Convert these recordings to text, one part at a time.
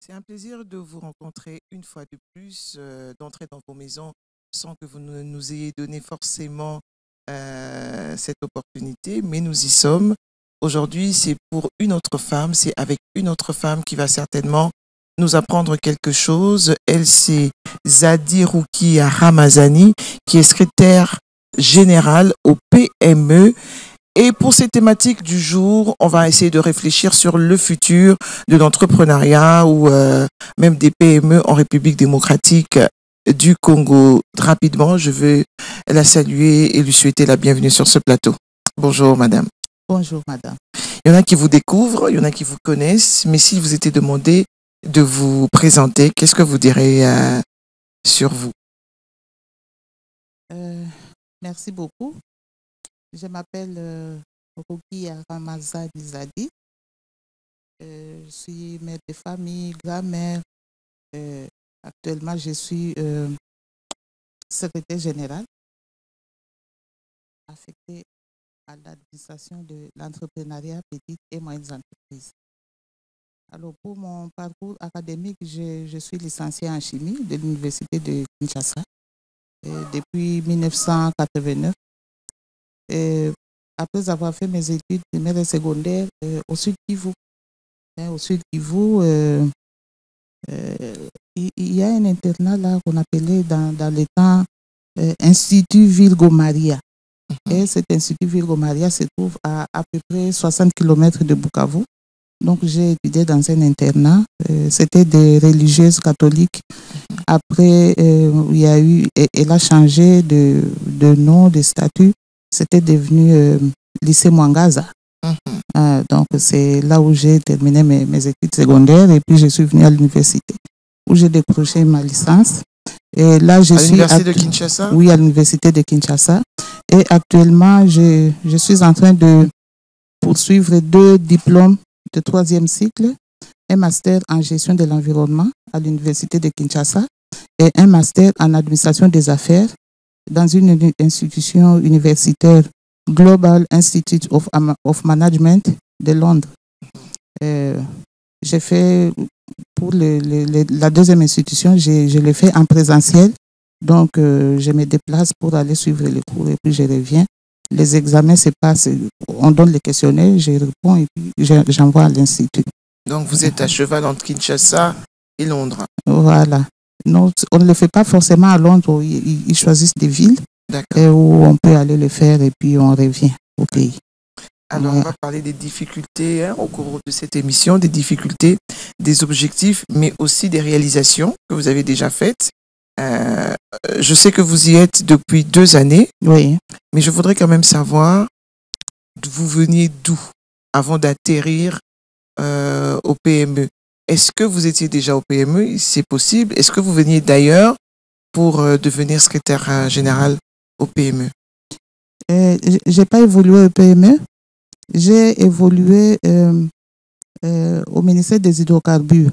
C'est un plaisir de vous rencontrer une fois de plus, d'entrer dans vos maisons sans que vous ne nous ayez donné forcément cette opportunité, mais nous y sommes. Aujourd'hui, c'est pour une autre femme, c'est avec une autre femme qui va certainement nous apprendre quelque chose. Elle, c'est Zadi Roukia Ramazani, qui est secrétaire générale au PME. Et pour ces thématiques du jour, on va essayer de réfléchir sur le futur de l'entrepreneuriat ou même des PME en République démocratique du Congo. Rapidement, je veux la saluer et lui souhaiter la bienvenue sur ce plateau. Bonjour, madame. Bonjour, madame. Il y en a qui vous découvrent, il y en a qui vous connaissent, mais si vous étiez demandé de vous présenter, qu'est-ce que vous direz sur vous? Merci beaucoup. Je m'appelle Roukia Ramazani Zadi. Je suis mère de famille, grand-mère. Actuellement, je suis secrétaire générale affectée à l'administration de l'entrepreneuriat petites et moyennes entreprises. Alors, pour mon parcours académique, je suis licenciée en chimie de l'Université de Kinshasa depuis 1989. Après avoir fait mes études primaires et secondaires au Sud Kivu. Au Sud Kivu, il y a un internat là qu'on appelait dans le temps Institut Virgo Maria. Et cet Institut Virgo Maria se trouve à peu près 60 km de Bukavu. Donc j'ai étudié dans un internat. C'était des religieuses catholiques. Après, il y a eu, elle a changé de nom, de statut. C'était devenu lycée Mwangaza. Donc, c'est là où j'ai terminé mes études secondaires et puis je suis venue à l'université où j'ai décroché ma licence. Et là, à l'université de Kinshasa? Oui, à l'université de Kinshasa. Et actuellement, je suis en train de poursuivre 2 diplômes de 3e cycle, un master en gestion de l'environnement à l'université de Kinshasa et un master en administration des affaires dans une institution universitaire, Global Institute of Management de Londres. J'ai fait, pour la 2e institution, je l'ai fait en présentiel. Donc, je me déplace pour aller suivre les cours et puis je reviens. Les examens se passent, on donne les questionnaires, je réponds et puis j'envoie à l'institut. Donc, vous êtes à cheval entre Kinshasa et Londres. Voilà. Non, on ne le fait pas forcément à Londres, ils choisissent des villes où on peut aller le faire et puis on revient au pays. Alors, on va parler des difficultés au cours de cette émission, des difficultés, des objectifs, mais aussi des réalisations que vous avez déjà faites. Je sais que vous y êtes depuis 2 années, oui. Mais je voudrais quand même savoir, vous veniez d'où avant d'atterrir au PME? Est-ce que vous étiez déjà au PME? C'est possible. Est-ce que vous veniez d'ailleurs pour devenir secrétaire général au PME? Je n'ai pas évolué au PME. J'ai évolué au ministère des hydrocarbures.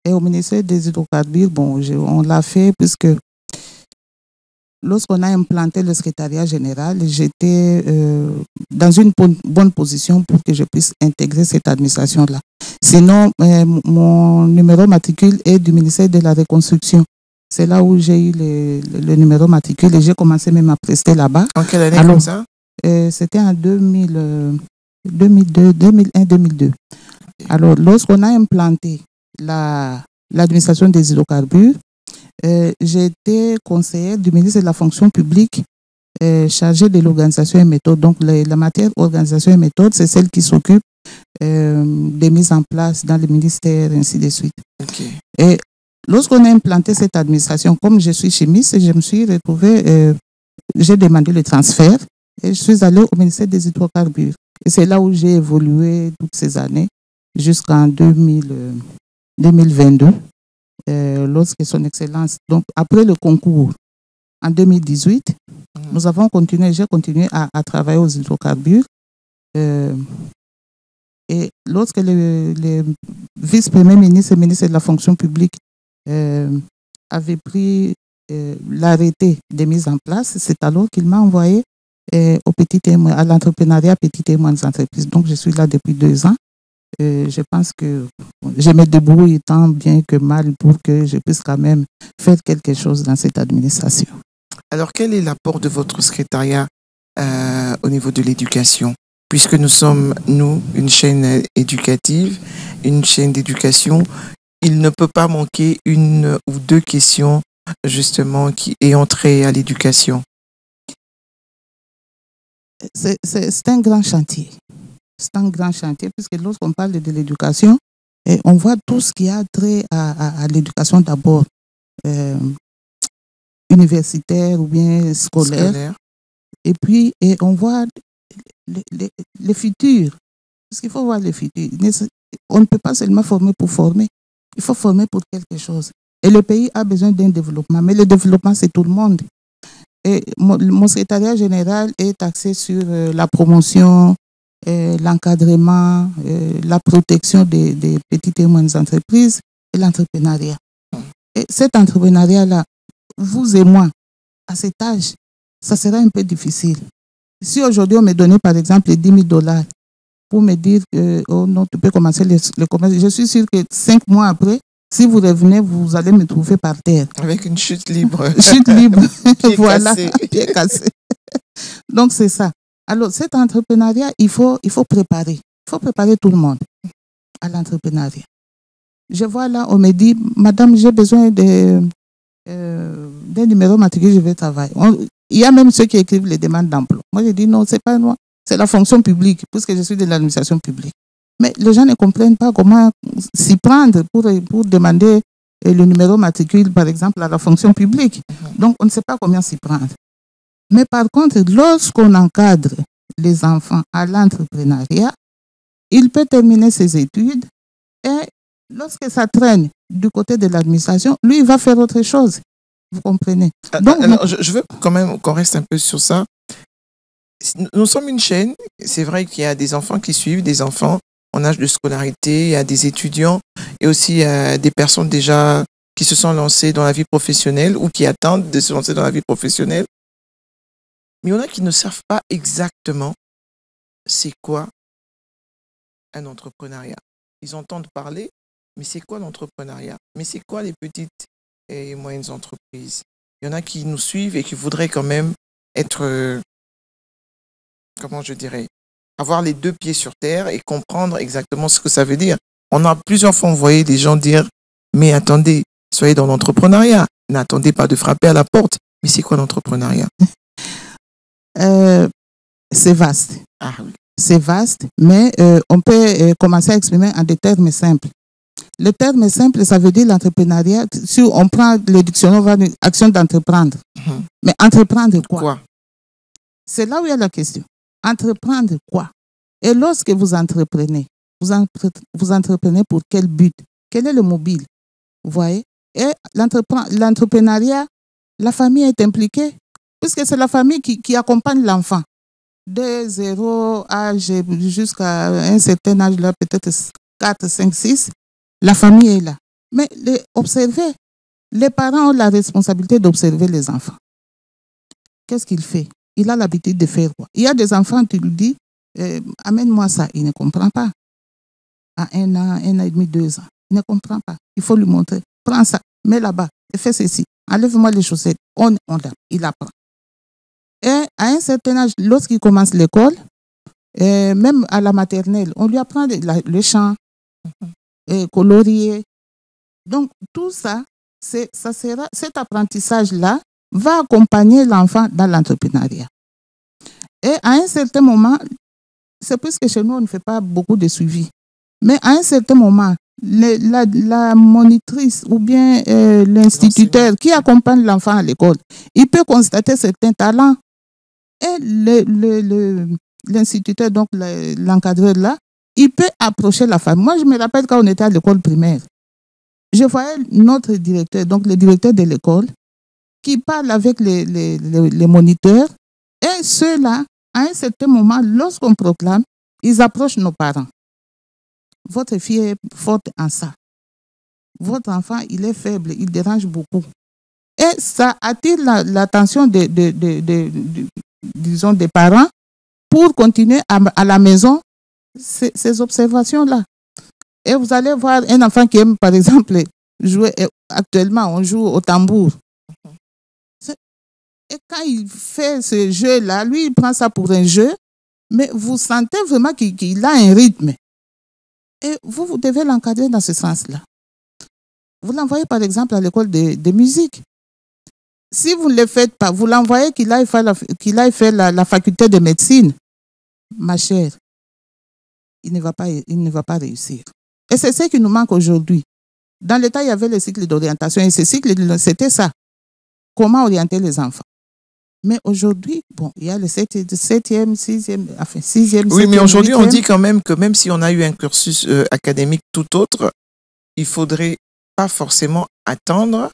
Et au ministère des hydrocarbures, bon, on l'a fait puisque lorsqu'on a implanté le secrétariat général, j'étais dans une bonne position pour que je puisse intégrer cette administration-là. Sinon, mon numéro matricule est du ministère de la Reconstruction. C'est là où j'ai eu le numéro matricule et j'ai commencé même à prester là-bas. En quelle année? Alors, comme ça? C'était en 2001-2002. Alors, lorsqu'on a implanté l'administration des hydrocarbures, j'ai été conseillère du ministre de la fonction publique chargée de l'organisation et méthode. Donc, la matière organisation et méthode, c'est celle qui s'occupe des mises en place dans le ministère, ainsi de suite. Et lorsqu'on a implanté cette administration, comme je suis chimiste, je me suis retrouvée, j'ai demandé le transfert et je suis allée au ministère des hydrocarbures. Et c'est là où j'ai évolué toutes ces années jusqu'en 2022. Lorsque son excellence, donc après le concours en 2018, nous avons continué, j'ai continué à travailler aux hydrocarbures. Et lorsque le vice-premier ministre et ministre de la fonction publique avait pris l'arrêté de mise en place, c'est alors qu'il m'a envoyé à l'entrepreneuriat petites et moyennes entreprises. Donc je suis là depuis 2 ans je pense que je me débrouille tant bien que mal pour que je puisse quand même faire quelque chose dans cette administration. Alors, quel est l'apport de votre secrétariat au niveau de l'éducation? Puisque nous sommes, nous, une chaîne éducative, une chaîne d'éducation, il ne peut pas manquer une ou deux questions, justement, qui est entrée à l'éducation. C'est un grand chantier. C'est un grand chantier, puisque lorsqu'on parle de l'éducation, on voit tout ce qui a trait à l'éducation d'abord, universitaire ou bien scolaire. Et puis, on voit les futurs. Parce qu'il faut voir les futurs. On ne peut pas seulement former pour former. Il faut former pour quelque chose. Et le pays a besoin d'un développement. Mais le développement, c'est tout le monde. Et mon secrétariat général est axé sur la promotion, l'encadrement, la protection des petites et moyennes entreprises et l'entrepreneuriat. Et cet entrepreneuriat-là, vous et moi, à cet âge, ça sera un peu difficile. Si aujourd'hui on me donnait par exemple $10 000 pour me dire que oh non, tu peux commencer le commerce, je suis sûr que 5 mois après, si vous revenez, vous allez me trouver par terre. Avec une chute libre. Chute libre. Pied voilà, cassé. pied cassé. Donc c'est ça. Alors cet entrepreneuriat, il faut préparer. Il faut préparer tout le monde à l'entrepreneuriat. Je vois là, on me dit, madame, j'ai besoin d'un numéro matricule, je vais travailler. Il y a même ceux qui écrivent les demandes d'emploi. Moi, je dis non, c'est pas moi, c'est la fonction publique, puisque je suis de l'administration publique. Mais les gens ne comprennent pas comment s'y prendre pour demander le numéro matricule, par exemple, à la fonction publique. Donc, on ne sait pas comment s'y prendre. Mais par contre, lorsqu'on encadre les enfants à l'entrepreneuriat, il peut terminer ses études et lorsque ça traîne du côté de l'administration, lui, il va faire autre chose. Vous comprenez? Donc, alors, je veux quand même qu'on reste un peu sur ça. Nous sommes une chaîne. C'est vrai qu'il y a des enfants qui suivent, des enfants en âge de scolarité, il y a des étudiants et aussi des personnes déjà qui se sont lancées dans la vie professionnelle ou qui attendent de se lancer dans la vie professionnelle. Mais il y en a qui ne savent pas exactement c'est quoi un entrepreneuriat. Ils entendent parler, mais c'est quoi l'entrepreneuriat? Mais c'est quoi les petites et moyennes entreprises? Il y en a qui nous suivent et qui voudraient quand même être, comment je dirais, avoir les deux pieds sur terre et comprendre exactement ce que ça veut dire. On a plusieurs fois envoyé des gens dire, mais attendez, soyez dans l'entrepreneuriat, n'attendez pas de frapper à la porte. Mais c'est quoi l'entrepreneuriat? C'est vaste. Ah oui. C'est vaste, mais on peut commencer à exprimer en des termes simples. Le terme simple, ça veut dire l'entrepreneuriat. Si on prend le dictionnaire, on va dire action d'entreprendre. Mais entreprendre quoi? C'est là où il y a la question. Entreprendre quoi? Et lorsque vous entreprenez, vous entreprenez pour quel but? Quel est le mobile? Vous voyez? Et l'entrepreneuriat, la famille est impliquée, puisque c'est la famille qui accompagne l'enfant. De 0 âge jusqu'à un certain âge, là, peut-être 4, 5, 6, la famille est là. Mais observez, les parents ont la responsabilité d'observer les enfants. Qu'est-ce qu'il fait? Il a l'habitude de faire quoi? Il y a des enfants, tu lui dis, amène-moi ça. Il ne comprend pas. À 1 an, 1 an et demi, 2 ans. Il ne comprend pas. Il faut lui montrer. Prends ça, mets là-bas, fais ceci. Enlève-moi les chaussettes. Il apprend. Et à un certain âge, lorsqu'il commence l'école, même à la maternelle, on lui apprend le chant, colorier. Donc, tout ça, cet apprentissage-là va accompagner l'enfant dans l'entrepreneuriat. Et à un certain moment, c'est puisque chez nous, on ne fait pas beaucoup de suivi. Mais à un certain moment, la monitrice ou bien l'instituteur qui accompagne l'enfant à l'école, il peut constater certains talents. Et l'instituteur, donc l'encadreur là, il peut approcher la famille. Moi, je me rappelle quand on était à l'école primaire, je voyais notre directeur, donc le directeur de l'école, qui parle avec les moniteurs. Et ceux-là, à un certain moment, lorsqu'on proclame, ils approchent nos parents. Votre fille est forte en ça. Votre enfant, il est faible, il dérange beaucoup. Et ça attire l'attention disons, des parents pour continuer à la maison ces observations-là. Et vous allez voir un enfant qui aime, par exemple, jouer. Actuellement, on joue au tambour. Et quand il fait ce jeu-là, lui, il prend ça pour un jeu, mais vous sentez vraiment qu'il a un rythme. Et vous devez l'encadrer dans ce sens-là. Vous l'envoyez, par exemple, à l'école de musique. Si vous ne le faites pas, vous l'envoyez qu'il aille faire la faculté de médecine, ma chère, il ne va pas réussir. Et c'est ce qui nous manque aujourd'hui. Dans l'État, il y avait le cycle d'orientation et ce cycle, c'était ça. Comment orienter les enfants? Mais aujourd'hui, bon, il y a le 7e, 6e, enfin 6e. Oui, 7e, mais aujourd'hui, 8e. on dit quand même que même si on a eu un cursus académique tout autre, il ne faudrait pas forcément attendre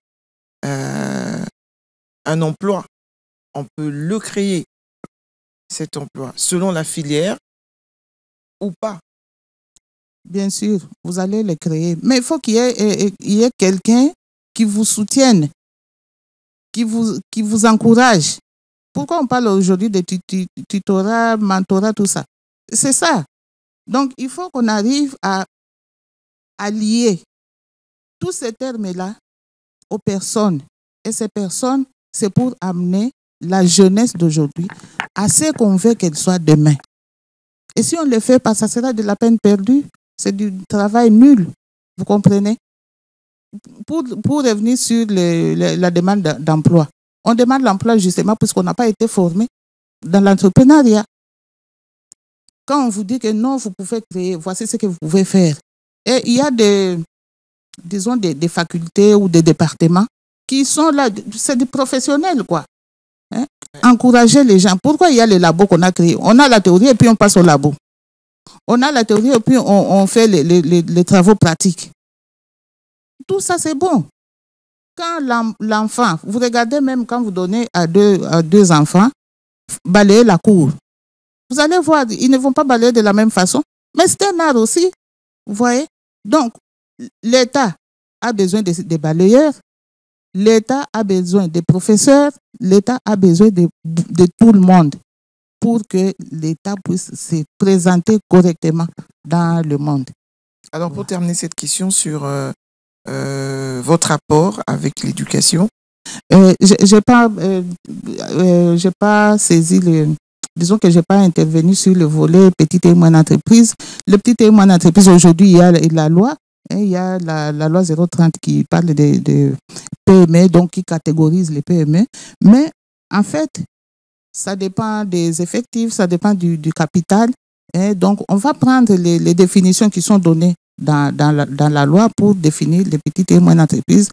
un emploi. On peut le créer, cet emploi, selon la filière ou pas. Bien sûr, vous allez le créer. Mais il faut qu'il y ait quelqu'un qui vous soutienne, qui vous encourage. Pourquoi on parle aujourd'hui de tutorat, mentorat, tout ça? C'est ça. Donc, il faut qu'on arrive à lier tous ces termes-là aux personnes. Et ces personnes, c'est pour amener la jeunesse d'aujourd'hui à ce qu'on veut qu'elle soit demain. Et si on ne le fait pas, ça sera de la peine perdue. C'est du travail nul. Vous comprenez? Pour revenir sur la demande d'emploi. On demande l'emploi justement puisqu'on n'a pas été formé dans l'entrepreneuriat. Quand on vous dit que non, vous pouvez créer, voici ce que vous pouvez faire. Et il y a des facultés ou des départements qui sont là, c'est des professionnels, quoi. Hein? Encourager les gens. Pourquoi il y a les labos qu'on a créés? On a la théorie et puis on passe au labo. On a la théorie et puis on fait les travaux pratiques. Tout ça, c'est bon. Quand l'enfant, vous regardez même quand vous donnez à deux enfants, balayer la cour. Vous allez voir, ils ne vont pas balayer de la même façon. Mais c'est un art aussi. Vous voyez? Donc, l'État a besoin de balayeurs. L'État a besoin des professeurs. L'État a besoin de tout le monde pour que l'État puisse se présenter correctement dans le monde. Alors, pour terminer cette question sur votre rapport avec l'éducation. J'ai pas saisi disons que j'ai pas intervenu sur le volet petite et moyenne entreprise. Le petit et moyenne entreprise, aujourd'hui, il y a la loi. Il y a la loi 030 qui parle de PME, donc qui catégorise les PME. Mais en fait, ça dépend des effectifs, ça dépend du capital. Donc, on va prendre les définitions qui sont données dans la loi pour définir les petites et moyennes entreprises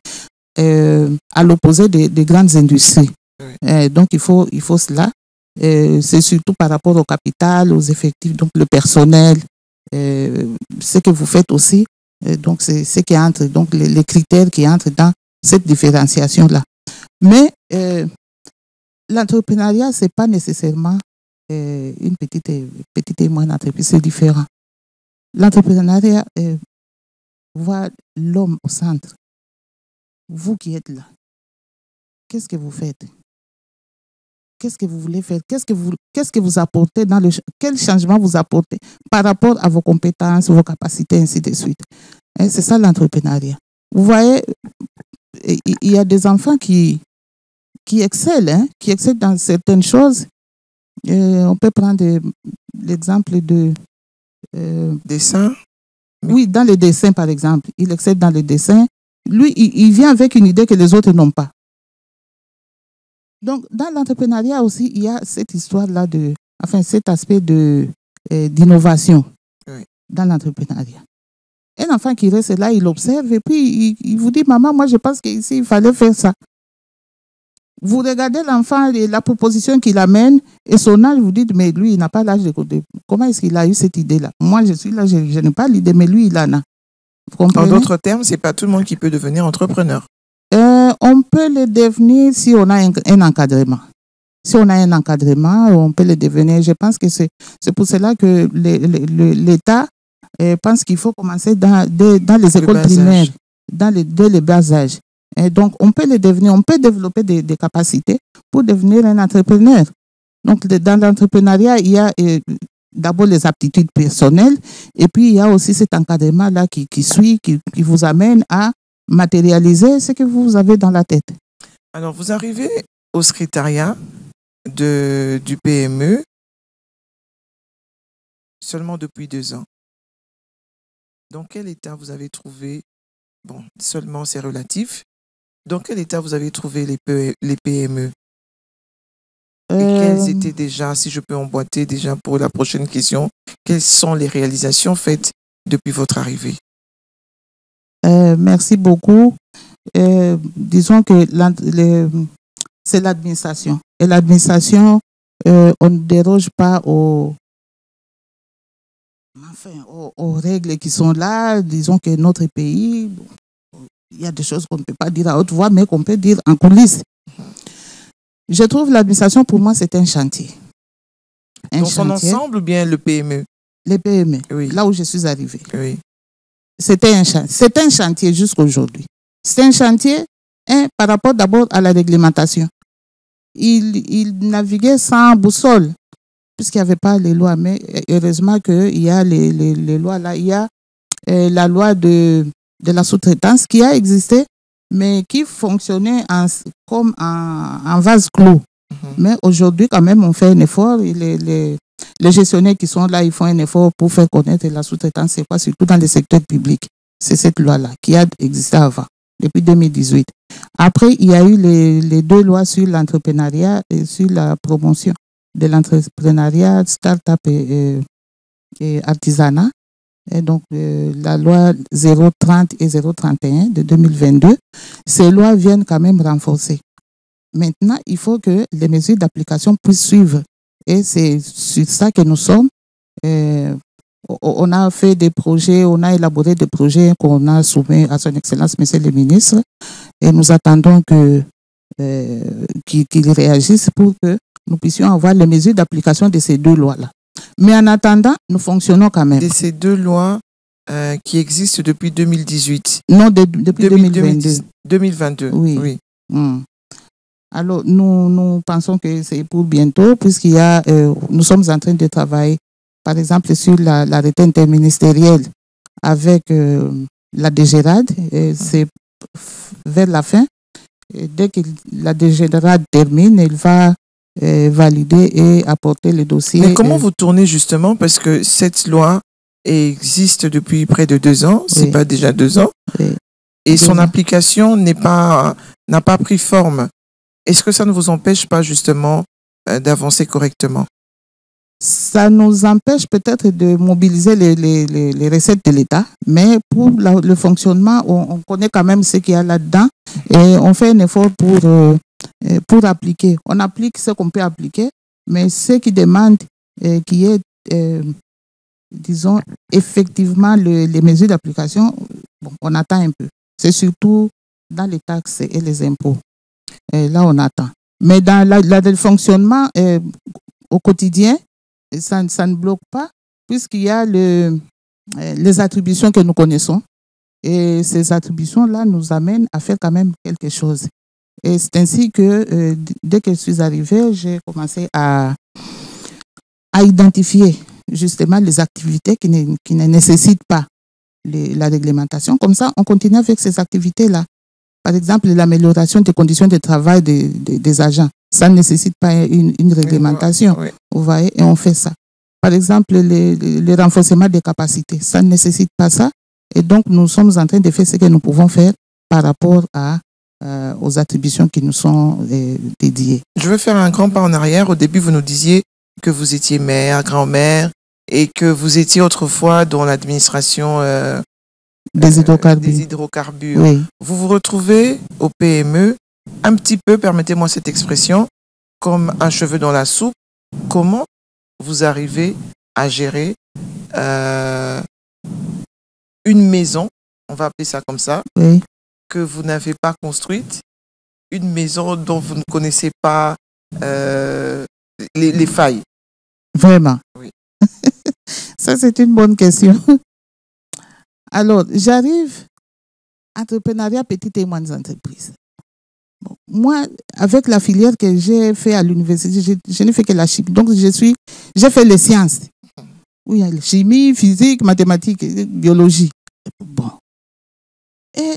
à l'opposé des grandes industries. Oui. Donc, il faut cela. C'est surtout par rapport au capital, aux effectifs, donc le personnel, ce que vous faites aussi. Donc, c'est ce qui entre, donc les critères qui entrent dans cette différenciation-là. Mais l'entrepreneuriat, ce n'est pas nécessairement une petite et moyenne entreprise, c'est différent. L'entrepreneuriat voit l'homme au centre. Vous qui êtes là, qu'est-ce que vous faites? Qu'est-ce que vous voulez faire? Qu'est-ce que vous apportez quel changement vous apportez par rapport à vos compétences, vos capacités, ainsi de suite. C'est ça l'entrepreneuriat. Vous voyez, il y a des enfants qui excellent, qui excellent dans certaines choses. On peut prendre l'exemple de dessin. Oui, dans les dessins, par exemple. Il excelle dans les dessins. Lui, il vient avec une idée que les autres n'ont pas. Donc, dans l'entrepreneuriat aussi, il y a cette histoire-là cet aspect d'innovation dans l'entrepreneuriat. Un enfant qui reste là, il observe et puis il vous dit, maman, moi je pense qu'ici, il fallait faire ça. Vous regardez l'enfant et la proposition qu'il amène et son âge, vous dites, mais lui, il n'a pas l'âge de... Comment est-ce qu'il a eu cette idée-là? Moi, je suis là, je n'ai pas l'idée, mais lui, il en a. En d'autres termes, ce n'est pas tout le monde qui peut devenir entrepreneur. On peut le devenir si on a un encadrement. Si on a un encadrement, on peut le devenir. Je pense que c'est pour cela que l'État pense qu'il faut commencer dans les écoles primaires, dès le bas âge. Et donc, on peut le devenir, on peut développer des capacités pour devenir un entrepreneur. Donc, dans l'entrepreneuriat, il y a d'abord les aptitudes personnelles, et puis il y a aussi cet encadrement-là qui suit, qui vous amène à matérialiser ce que vous avez dans la tête. Alors, vous arrivez au secrétariat du PME seulement depuis 2 ans. Dans quel état vous avez trouvé, bon, seulement c'est relatif, dans quel état vous avez trouvé les PME? Et quelles étaient déjà, si je peux emboîter déjà pour la prochaine question, quelles sont les réalisations faites depuis votre arrivée? Merci beaucoup. Disons que c'est l'administration. Et l'administration, on ne déroge pas aux règles qui sont là. Disons que notre pays, il y a des choses qu'on ne peut pas dire à haute voix, mais qu'on peut dire en coulisses. Je trouve l'administration, pour moi, c'est un chantier. Dans son ensemble ou bien le PME? Les PME, oui. Là où je suis arrivée. Oui. C'est un chantier jusqu'à aujourd'hui. C'est un chantier par rapport d'abord à la réglementation. Il naviguait sans boussole, puisqu'il n'y avait pas les lois. Mais heureusement qu'il y a les lois là. Il y a la loi de la sous-traitance qui a existé, mais qui fonctionnait comme en vase clos. Mais aujourd'hui, quand même, on fait un effort. Les gestionnaires qui sont là, ils font un effort pour faire connaître la sous-traitance. C'est quoi? Surtout dans le secteur public. C'est cette loi-là qui a existé avant, depuis 2018. Après, il y a eu les 2 lois sur l'entrepreneuriat et sur la promotion de l'entrepreneuriat, start-up et artisanat. Et donc, la loi 030 et 031 de 2022, ces lois viennent quand même renforcer. Maintenant, il faut que les mesures d'application puissent suivre. Et c'est sur ça que nous sommes. On a fait des projets, on a élaboré des projets qu'on a soumis à son Excellence, Monsieur le Ministre. Et nous attendons qu'il réagisse pour que nous puissions avoir les mesures d'application de ces 2 lois-là. Mais en attendant, nous fonctionnons quand même. De ces 2 lois qui existent depuis 2018? Non, depuis 2022. 2022, oui. Alors, nous pensons que c'est pour bientôt, nous sommes en train de travailler, par exemple, sur l'arrêté interministériel avec la DGRAD. C'est vers la fin. Et dès que la DGRAD termine, elle va valider et apporter le dossier. Mais comment vous tournez justement, parce que cette loi existe depuis près de 2 ans, c'est pas déjà 2 ans, et son application n'a pas pris forme. Est-ce que ça ne vous empêche pas justement d'avancer correctement? Ça nous empêche peut-être de mobiliser les recettes de l'État, mais pour le fonctionnement, on connaît quand même ce qu'il y a là-dedans et on fait un effort pour appliquer. On applique ce qu'on peut appliquer, mais ce qui demande qu'il y ait, disons, effectivement les mesures d'application, on attend un peu. C'est surtout dans les taxes et les impôts. Là, on attend. Mais dans le fonctionnement au quotidien, ça ne bloque pas, puisqu'il y a les attributions que nous connaissons. Et ces attributions-là nous amènent à faire quand même quelque chose. Et c'est ainsi que, dès que je suis arrivée, j'ai commencé à identifier justement les activités qui ne nécessitent pas la réglementation. Comme ça, on continue avec ces activités-là. Par exemple, l'amélioration des conditions de travail des agents. Ça ne nécessite pas une réglementation. Oui. Vous voyez, et on fait ça. Par exemple, le renforcement des capacités. Ça ne nécessite pas ça. Et donc, nous sommes en train de faire ce que nous pouvons faire par rapport aux attributions qui nous sont dédiées. Je veux faire un grand pas en arrière. Au début, vous nous disiez que vous étiez mère, grand-mère et que vous étiez autrefois dans l'administration des hydrocarbures. Des hydrocarbures. Oui. Vous vous retrouvez au PME, un petit peu, permettez-moi cette expression, comme un cheveu dans la soupe. Comment vous arrivez à gérer une maison, on va appeler ça comme ça, oui, que vous n'avez pas construite, une maison dont vous ne connaissez pas les failles? Vraiment. Oui. Ça, c'est une bonne question. Alors, j'arrive, entrepreneuriat, petites et moyennes entreprises. Bon, moi, avec la filière que j'ai fait à l'université, je n'ai fait que la chimie. Donc, j'ai fait les sciences. Oui, chimie, physique, mathématiques, biologie. Bon. Et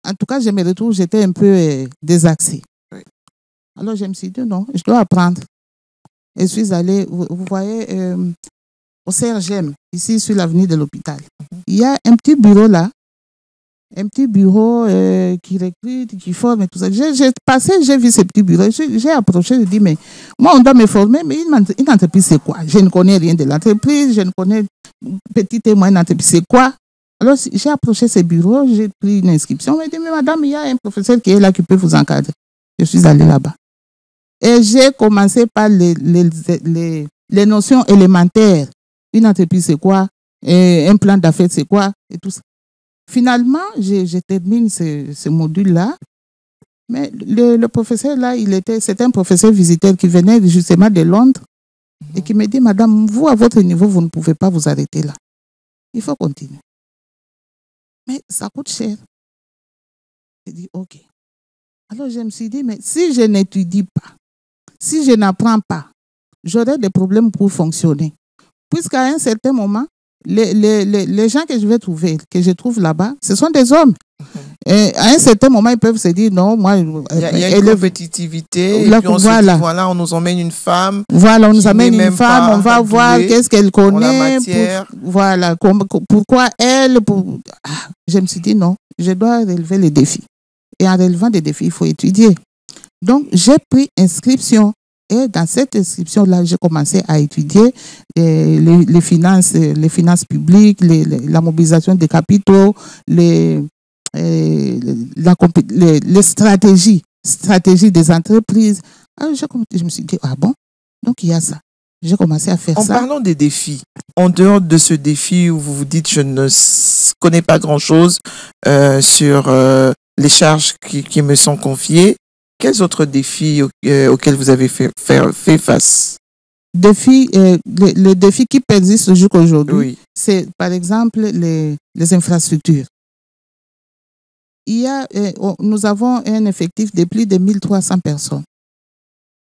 en tout cas, je me retrouve, j'étais un peu désaxée. Oui. Alors, je me suis dit, non, je dois apprendre. Et je suis allée, vous voyez, au CRGM, ici sur l'avenue de l'hôpital. Il y a un petit bureau là, un petit bureau qui recrute, qui forme et tout ça. J'ai passé, j'ai vu ce petit bureau, j'ai approché, j'ai dit, mais moi, on doit me former, mais une entreprise, c'est quoi? Je ne connais rien de l'entreprise, je ne connais petite et moyenne entreprise, c'est quoi? Alors, j'ai approché ce bureau, j'ai pris une inscription, on m'a dit, mais madame, il y a un professeur qui est là qui peut vous encadrer. Je suis allée là-bas. Et j'ai commencé par les notions élémentaires. Une entreprise, c'est quoi? Et un plan d'affaires, c'est quoi? Et tout ça. Finalement, je termine ce module-là. Mais le professeur, là, c'était un professeur visiteur qui venait justement de Londres et qui me dit, madame, vous, à votre niveau, vous ne pouvez pas vous arrêter là. Il faut continuer. Mais ça coûte cher. J'ai dit, OK. Alors, je me suis dit, mais si je n'étudie pas, si je n'apprends pas, j'aurai des problèmes pour fonctionner. Puisqu'à un certain moment, les gens que je vais trouver, que je trouve là-bas, ce sont des hommes. Et à un certain moment, ils peuvent se dire, non, moi... Il y a une compétitivité, là, et puis on se dit, voilà, on nous emmène une femme. Voilà, on nous amène une femme, on va voir qu'est-ce qu'elle connaît. Voilà, pourquoi elle... Je me suis dit, non, je dois relever les défis. Et en relevant des défis, il faut étudier. Donc, j'ai pris inscription. Et dans cette inscription-là, j'ai commencé à étudier les finances publiques, la mobilisation des capitaux, les stratégies des entreprises. Alors, je me suis dit, ah bon? Donc, il y a ça. J'ai commencé à faire ça. En parlant des défis, en dehors de ce défi où vous vous dites, je ne connais pas grand-chose sur les charges qui me sont confiées, quels autres défis auxquels vous avez fait face? Les défis qui persistent jusqu'à aujourd'hui, oui. C'est par exemple les infrastructures. Nous avons un effectif de plus de 1300 personnes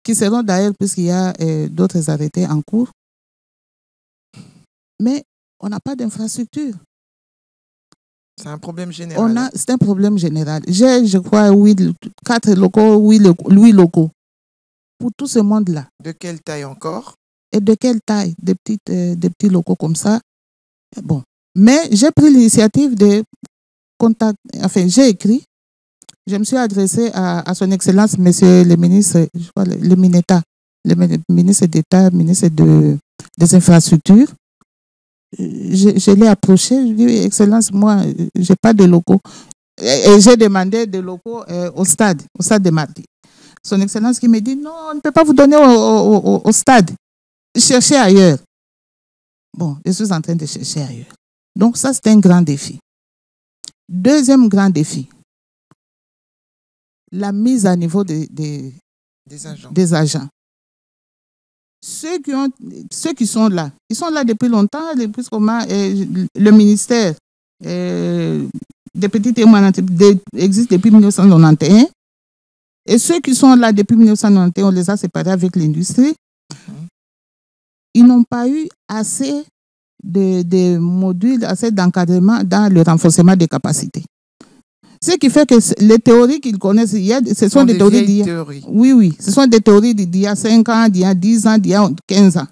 qui seront d'ailleurs, puisqu'il y a d'autres arrêtés en cours. Mais on n'a pas d'infrastructure. C'est un problème général. C'est un problème général. J'ai, je crois, 4 locaux, 8 locaux pour tout ce monde-là. De quelle taille encore? Et de quelle taille? Des petits locaux comme ça. Bon. Mais j'ai pris l'initiative de contacter, enfin, j'ai écrit, je me suis adressé à son Excellence, Monsieur le ministre, je crois, le Mineta, le ministre d'État, ministre des Infrastructures. Je l'ai approché, je lui ai dit, Excellence, moi, je n'ai pas de locaux. Et j'ai demandé des locaux au stade de Mardi. Son Excellence qui me dit, non, on ne peut pas vous donner au stade. Cherchez ailleurs. Bon, je suis en train de chercher ailleurs. Donc ça, c'est un grand défi. Deuxième grand défi, la mise à niveau des agents. Ceux qui sont là, ils sont là depuis longtemps, depuis comment le ministère des petites et moyennes entreprises existe depuis 1991. Et ceux qui sont là depuis 1991, on les a séparés avec l'industrie. Ils n'ont pas eu assez de modules, assez d'encadrement dans le renforcement des capacités. Ce qui fait que les théories qu'ils connaissent, ce sont des théories d'il y a. Oui, ce sont des théories d'il y a 5 ans, d'il y a 10 ans, d'il y a 15 ans.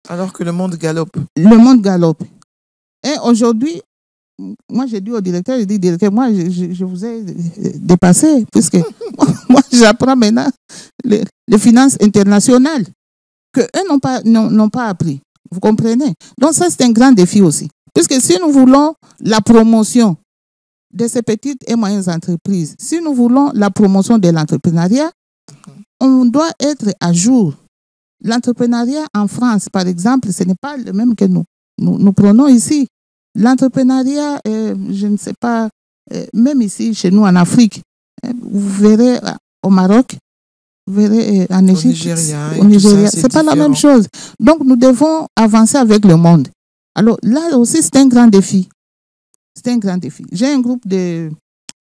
Alors que le monde galope. Le monde galope. Et aujourd'hui, moi j'ai dit au directeur, moi je vous ai dépassé, puisque moi j'apprends maintenant les finances internationales qu'eux n'ont pas appris. Vous comprenez? Donc ça c'est un grand défi aussi. Puisque si nous voulons la promotion de ces petites et moyennes entreprises, si nous voulons la promotion de l'entrepreneuriat, on doit être à jour. L'entrepreneuriat en France, par exemple, ce n'est pas le même que nous prenons ici. L'entrepreneuriat, je ne sais pas, même ici, chez nous en Afrique, vous verrez au Maroc, vous verrez en Égypte, au Nigeria, ce n'est pas la même chose. Donc, nous devons avancer avec le monde. Alors là aussi, c'est un grand défi. C'est un grand défi. J'ai un groupe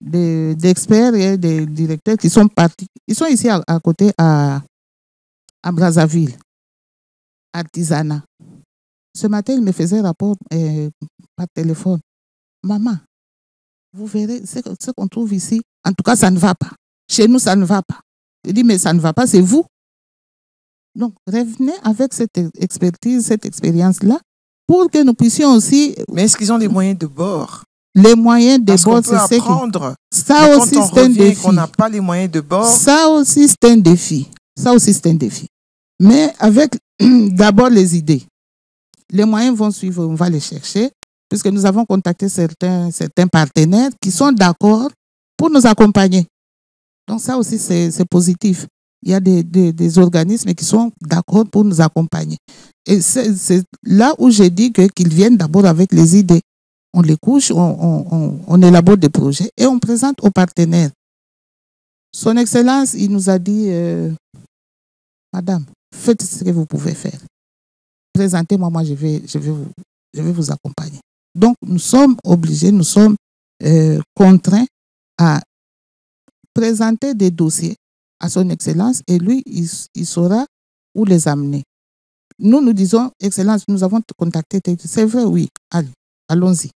d'experts et de directeurs qui sont partis. Ils sont ici à côté à Brazzaville, artisanat. Ce matin, il me faisait rapport par téléphone. Maman, vous verrez ce qu'on trouve ici. En tout cas, ça ne va pas. Chez nous, ça ne va pas. Je dis, mais ça ne va pas, c'est vous. Donc, revenez avec cette expertise, cette expérience-là, pour que nous puissions aussi... Mais est-ce qu'ils ont les moyens de bord? Les moyens de bord, c'est apprendre. Ça aussi, c'est un défi. Qu'on n'a pas les moyens de bord. Ça aussi, c'est un défi. Ça aussi, c'est un défi. Mais avec d'abord les idées. Les moyens vont suivre, on va les chercher, puisque nous avons contacté certains partenaires qui sont d'accord pour nous accompagner. Donc ça aussi, c'est positif. Il y a des organismes qui sont d'accord pour nous accompagner. Et c'est là où j'ai dit qu'ils viennent d'abord avec les idées. On les couche, on élabore des projets et on présente aux partenaires. Son Excellence, il nous a dit, Madame, faites ce que vous pouvez faire. Présentez-moi, moi je vais vous accompagner. Donc nous sommes obligés, nous sommes contraints à présenter des dossiers à son Excellence et lui, il saura où les amener. Nous disons, Excellence, nous avons contacté. C'est vrai, oui, allez, allons-y.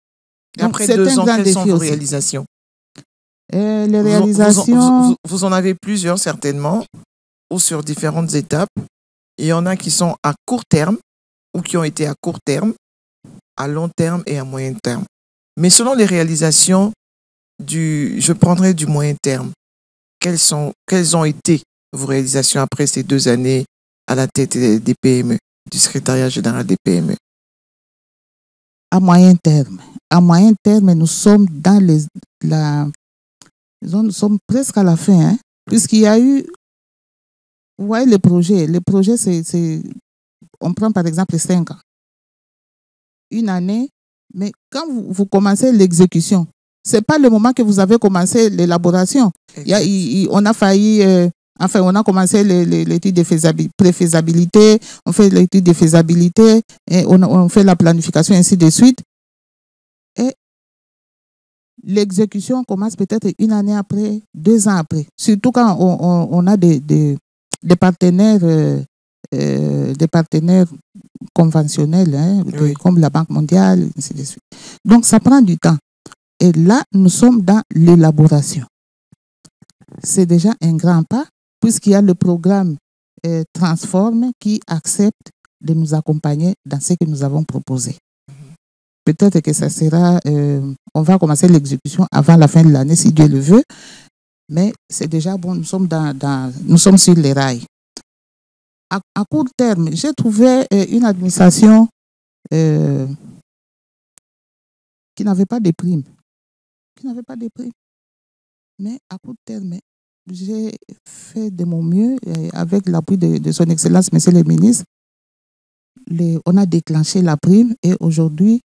Et après 2 ans, quelles sont vos réalisations? Les réalisations... Vous en avez plusieurs, certainement, ou sur différentes étapes. Il y en a qui sont à court terme, ou qui ont été à court terme, à long terme et à moyen terme. Mais selon les réalisations, je prendrai du moyen terme. Quelles ont été vos réalisations après ces 2 années à la tête des PME, du secrétariat général des PME? À moyen terme, nous sommes nous sommes presque à la fin, hein, puisqu'il y a eu, vous voyez, les projets, on prend par exemple 5 ans, 1 année, mais quand vous commencez l'exécution, ce n'est pas le moment que vous avez commencé l'élaboration. On a failli, on a commencé l'étude de préfaisabilité, on fait l'étude de faisabilité, et on fait la planification, ainsi de suite. Et l'exécution commence peut-être 1 année après, 2 ans après. Surtout quand on a des partenaires, conventionnels, hein, oui, comme la Banque mondiale, ainsi de suite. Donc ça prend du temps. Et là, nous sommes dans l'élaboration. C'est déjà un grand pas, puisqu'il y a le programme Transforme qui accepte de nous accompagner dans ce que nous avons proposé. Peut-être que ça sera, on va commencer l'exécution avant la fin de l'année, si Dieu le veut, mais c'est déjà bon, nous sommes sur les rails. À court terme, j'ai trouvé une administration qui n'avait pas de primes. Mais à court terme, j'ai fait de mon mieux avec l'appui de son Excellence, Monsieur le ministre. On a déclenché la prime et aujourd'hui,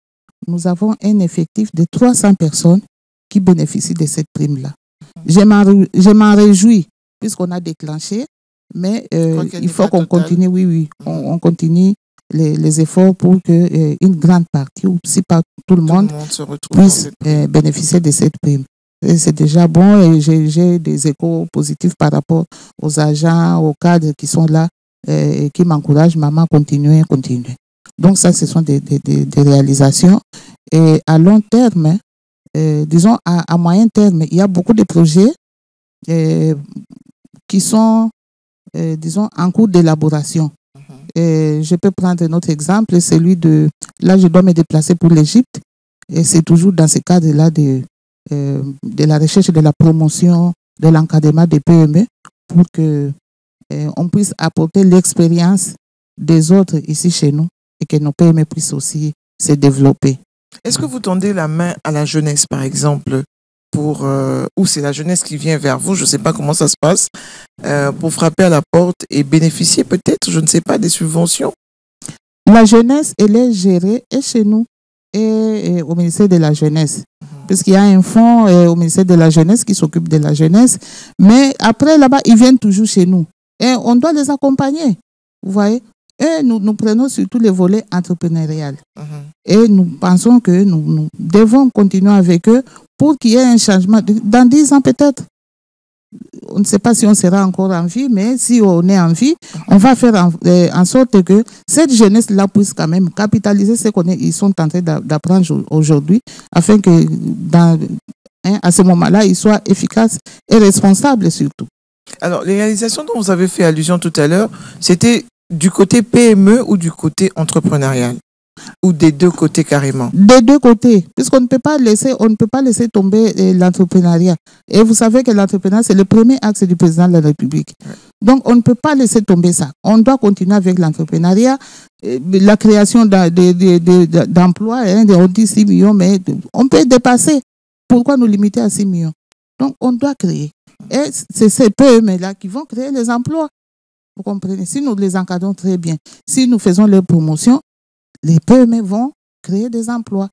nous avons un effectif de 300 personnes qui bénéficient de cette prime-là. Je m'en réjouis puisqu'on a déclenché, mais il faut qu'on continue, oui, on continue les efforts pour qu'une grande partie, ou si pas tout le monde puisse bénéficier de cette prime. C'est déjà bon et j'ai des échos positifs par rapport aux agents, aux cadres qui sont là et qui m'encouragent, maman, continuez. Donc ça, ce sont des réalisations. Et à long terme, disons à moyen terme, il y a beaucoup de projets qui sont, disons, en cours d'élaboration. Je peux prendre un autre exemple, celui là, je dois me déplacer pour l'Égypte. Et c'est toujours dans ce cadre-là de la recherche et de la promotion, de l'encadrement des PME pour qu'on puisse apporter l'expérience des autres ici chez nous et que nos PME puissent aussi se développer. Est-ce que vous tendez la main à la jeunesse, par exemple, ou c'est la jeunesse qui vient vers vous, je ne sais pas comment ça se passe, pour frapper à la porte et bénéficier peut-être, je ne sais pas, des subventions? La jeunesse, elle est gérée et chez nous et au ministère de la Jeunesse. Puisqu'il y a un fonds au ministère de la Jeunesse qui s'occupe de la jeunesse. Mais après, là-bas, ils viennent toujours chez nous. Et on doit les accompagner. Vous voyez? Et nous prenons surtout les volets entrepreneurial. Et nous pensons que nous devons continuer avec eux pour qu'il y ait un changement. Dans 10 ans peut-être, on ne sait pas si on sera encore en vie, mais si on est en vie, on va faire en sorte que cette jeunesse-là puisse quand même capitaliser ce qu'ils sont en train d'apprendre aujourd'hui, afin que à ce moment-là, ils soient efficaces et responsables surtout. Alors, les réalisations dont vous avez fait allusion tout à l'heure, c'était du côté PME ou du côté entrepreneurial? Ou des deux côtés carrément? Des deux côtés, puisqu'on ne peut pas laisser tomber l'entrepreneuriat. Et vous savez que l'entrepreneuriat, c'est le premier axe du président de la République. Ouais. Donc, on ne peut pas laisser tomber ça. On doit continuer avec l'entrepreneuriat, la création d'emplois. On dit 6 millions, mais on peut dépasser. Pourquoi nous limiter à 6 millions? Donc, on doit créer. Et c'est ces PME-là qui vont créer les emplois. Vous comprenez? Si nous les encadrons très bien, si nous faisons leur promotion, les PME vont créer des emplois.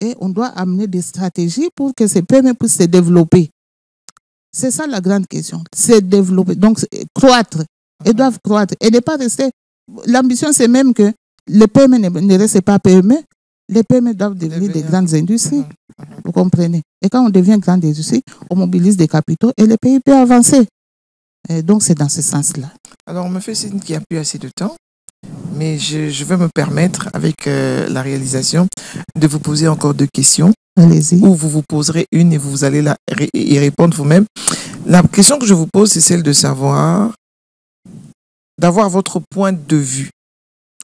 Et on doit amener des stratégies pour que ces PME puissent se développer. C'est ça la grande question. Se développer. Donc, croître. Elles doivent croître. Et ne pas rester. L'ambition, c'est même que les PME ne restent pas PME. Les PME doivent devenir des grandes industries. Vous comprenez? Et quand on devient grande industrie, on mobilise des capitaux et le pays peut avancer. Et donc, c'est dans ce sens-là. Alors, on me fait signe qu'il n'y a plus assez de temps. Mais je vais me permettre, avec la réalisation, de vous poser encore 2 questions. Allez-y. Ou vous poserez une et vous allez y répondre vous-même. La question que je vous pose, c'est celle de savoir, d'avoir votre point de vue,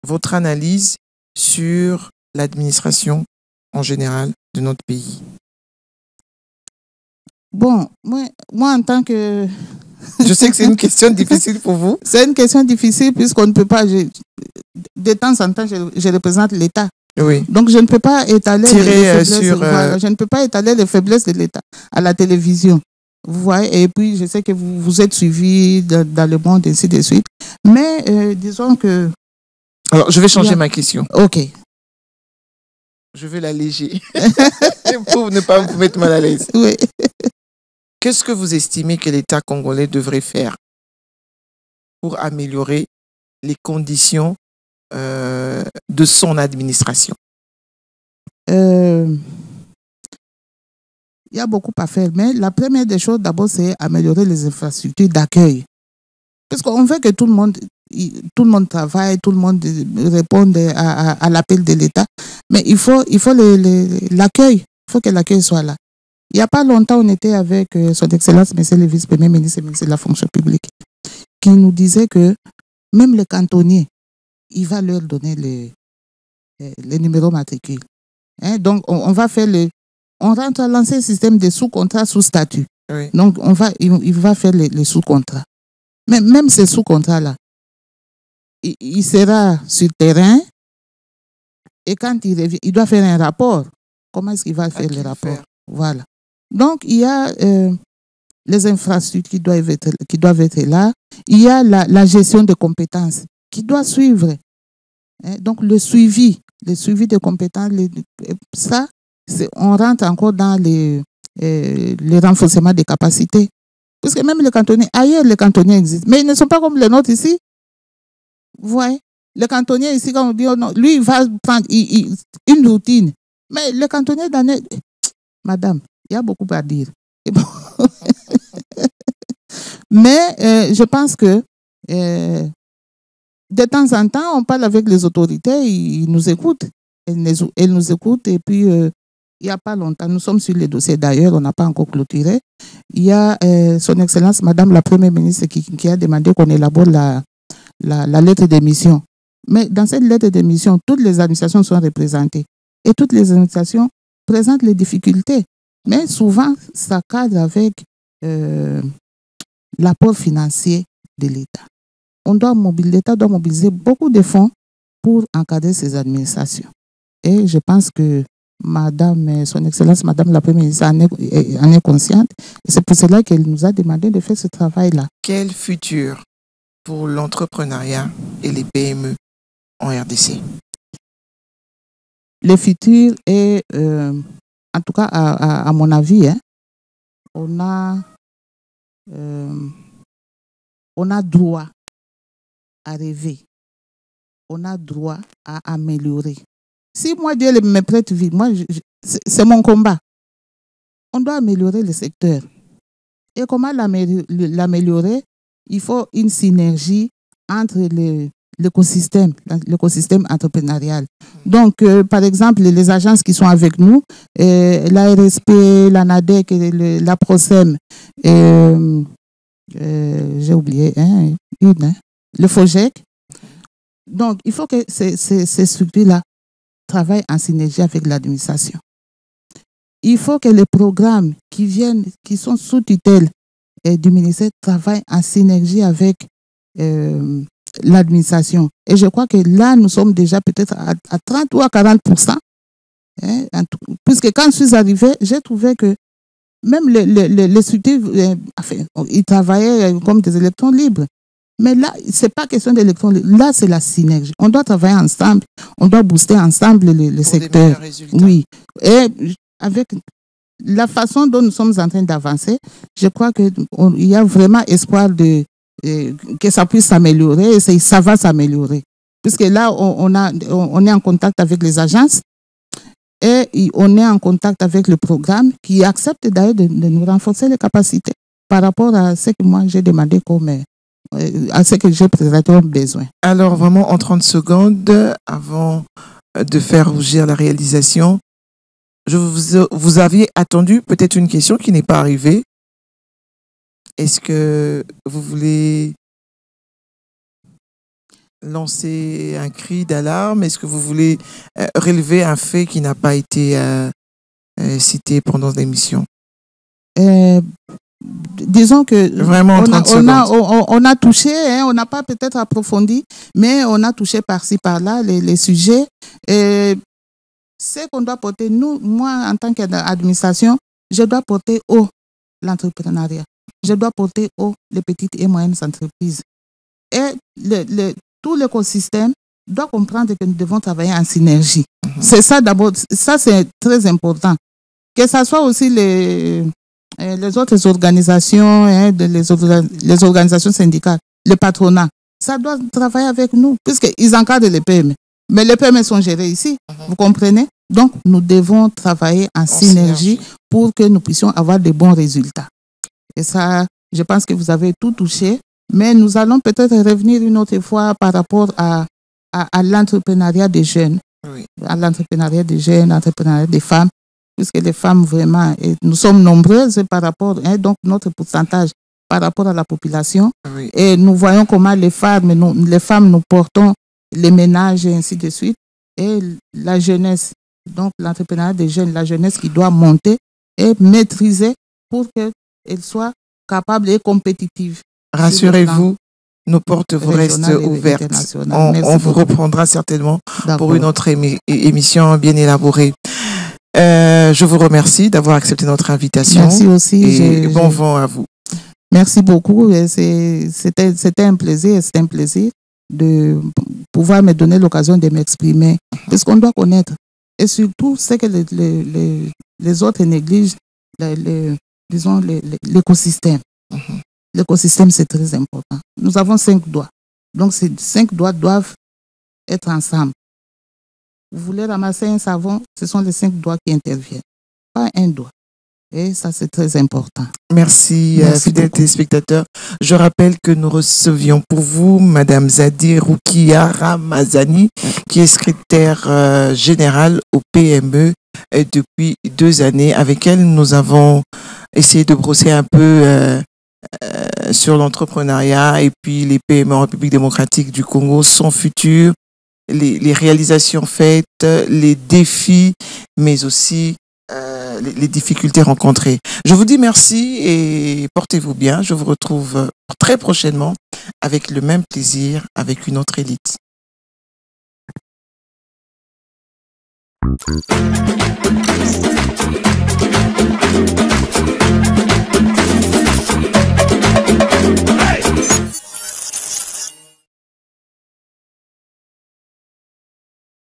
votre analyse sur l'administration en général de notre pays. Bon, moi en tant que... Je sais que c'est une question difficile pour vous. C'est une question difficile puisqu'on ne peut pas... De temps en temps, je représente l'État. Oui. Donc, je ne peux pas étaler je ne peux pas étaler les faiblesses de l'État à la télévision. Vous voyez, et puis je sais que vous êtes suivi dans le monde, ainsi de suite. Mais disons que... Alors, je vais changer ma question. OK. Je vais l'alléger pour ne pas vous mettre mal à l'aise. Oui. Qu'est-ce que vous estimez que l'État congolais devrait faire pour améliorer les conditions de son administration? Il y a beaucoup à faire, mais la première des choses, d'abord, c'est améliorer les infrastructures d'accueil. Parce qu'on veut que tout le monde travaille, tout le monde réponde à l'appel de l'État, mais il faut l'accueil. Il faut que l'accueil soit là. Il n'y a pas longtemps, on était avec son Excellence, Monsieur le Vice-Premier ministre et ministre de la Fonction publique, qui nous disait que même les cantonniers, il va leur donner les numéros matricules. Donc, on va faire on rentre à l'ancien système de sous-contrats sous statut. Oui. Donc, il va faire les sous-contrats. Mais même ces sous-contrats-là, il sera sur terrain et quand il revient, il doit faire un rapport. Comment est-ce qu'il va faire le rapport? Voilà. Donc, il y a les infrastructures qui doivent être là. Il y a la gestion des compétences qui doit suivre. Donc, le suivi des compétences, ça, on rentre encore dans les renforcements des capacités. Parce que même les cantonniers, ailleurs, les cantonniers existent. Mais ils ne sont pas comme les nôtres ici. Vous voyez? Les cantonniers ici, quand on dit, oh non, lui, il va prendre une routine. Mais les cantonniers d'année, madame, il y a beaucoup à dire. Bon. Mais je pense que de temps en temps, on parle avec les autorités, ils nous écoutent. Elles nous écoutent et puis il n'y a pas longtemps, nous sommes sur les dossiers d'ailleurs, on n'a pas encore clôturé. Il y a son Excellence, Madame la Première ministre, qui a demandé qu'on élabore la lettre de mission. Mais dans cette lettre de mission, toutes les administrations sont représentées. Et toutes les administrations présentent les difficultés. Mais souvent, ça cadre avec l'apport financier de l'État. L'État doit mobiliser beaucoup de fonds pour encadrer ces administrations. Et je pense que son Excellence, Madame la Première ministre en est consciente. Et c'est pour cela qu'elle nous a demandé de faire ce travail-là. Quel futur pour l'entrepreneuriat et les PME en RDC? Le futur est, en tout cas à mon avis, on a droit à rêver. On a droit à améliorer. Si moi, Dieu me prête vie, c'est mon combat. On doit améliorer le secteur. Et comment l'améliorer? Il faut une synergie entre l'écosystème entrepreneurial. Donc, par exemple, les agences qui sont avec nous, l'ARSP, l'ANADEC, la PROSEM, j'ai oublié, le FOGEC. Donc, il faut que ces structures-là travaillent en synergie avec l'administration. Il faut que les programmes qui sont sous tutelle du ministère travaillent en synergie avec l'administration. Et je crois que là, nous sommes déjà peut-être à 30 ou à 40%. Puisque quand je suis arrivée, j'ai trouvé que même les structures, ils travaillaient comme des électrons libres. Mais là, ce n'est pas question d'électrons libres. Là, c'est la synergie. On doit travailler ensemble. On doit booster ensemble le secteur. Oui. Et avec la façon dont nous sommes en train d'avancer, je crois qu'il y a vraiment espoir que ça puisse s'améliorer et ça va s'améliorer. Puisque là, on est en contact avec les agences et on est en contact avec le programme qui accepte d'ailleurs de nous renforcer les capacités par rapport à ce que moi j'ai demandé à ce que j'ai présenté comme besoin. Alors vraiment en 30 secondes, avant de faire rougir la réalisation, vous aviez attendu peut-être une question qui n'est pas arrivée. Est-ce que vous voulez lancer un cri d'alarme? Est-ce que vous voulez relever un fait qui n'a pas été cité pendant l'émission? Disons que vraiment on a touché, on n'a pas peut-être approfondi, mais on a touché par-ci, par-là les sujets. Et ce qu'on doit porter, moi en tant qu'administration, je dois porter haut l'entrepreneuriat. Je dois porter haut les petites et moyennes entreprises. Et tout l'écosystème doit comprendre que nous devons travailler en synergie. C'est ça d'abord, ça c'est très important. Que ce soit aussi les autres organisations, les organisations syndicales, le patronat, ça doit travailler avec nous, puisqu'ils encadrent les PME. Mais les PME sont gérés ici, vous comprenez? Donc, nous devons travailler en synergie pour que nous puissions avoir de bons résultats. Et ça, je pense que vous avez tout touché, mais nous allons peut-être revenir une autre fois par rapport à l'entrepreneuriat des jeunes, à l'entrepreneuriat des jeunes, l'entrepreneuriat des femmes, puisque les femmes vraiment, nous sommes nombreuses par rapport, donc notre pourcentage par rapport à la population, et nous voyons comment les femmes, nous portons les ménages et ainsi de suite, et la jeunesse, donc l'entrepreneuriat des jeunes, la jeunesse qui doit monter et maîtriser pour qu'elle soit capable et compétitive. Rassurez-vous, nos portes vous restent ouvertes. On vous reprendra certainement pour une autre émission bien élaborée. Je vous remercie d'avoir accepté notre invitation. Merci aussi. Et bon vent à vous. Merci beaucoup. C'était un plaisir de pouvoir me donner l'occasion de m'exprimer. Parce qu'on doit connaître. Et surtout, c'est que les autres négligent l'écosystème. L'écosystème, c'est très important. Nous avons 5 doigts. Donc, ces 5 doigts doivent être ensemble. Vous voulez ramasser un savon, ce sont les 5 doigts qui interviennent, pas un doigt. Et ça, c'est très important. Merci fidèles téléspectateurs. Je rappelle que nous recevions pour vous Madame Zadi Roukia Ramazani, qui est secrétaire générale au PME depuis 2 années. Avec elle, nous avons essayé de brosser un peu sur l'entrepreneuriat et puis les PME en République démocratique du Congo, son futur, les réalisations faites, les défis, mais aussi les difficultés rencontrées. Je vous dis merci et portez-vous bien. Je vous retrouve très prochainement avec le même plaisir, avec une autre élite.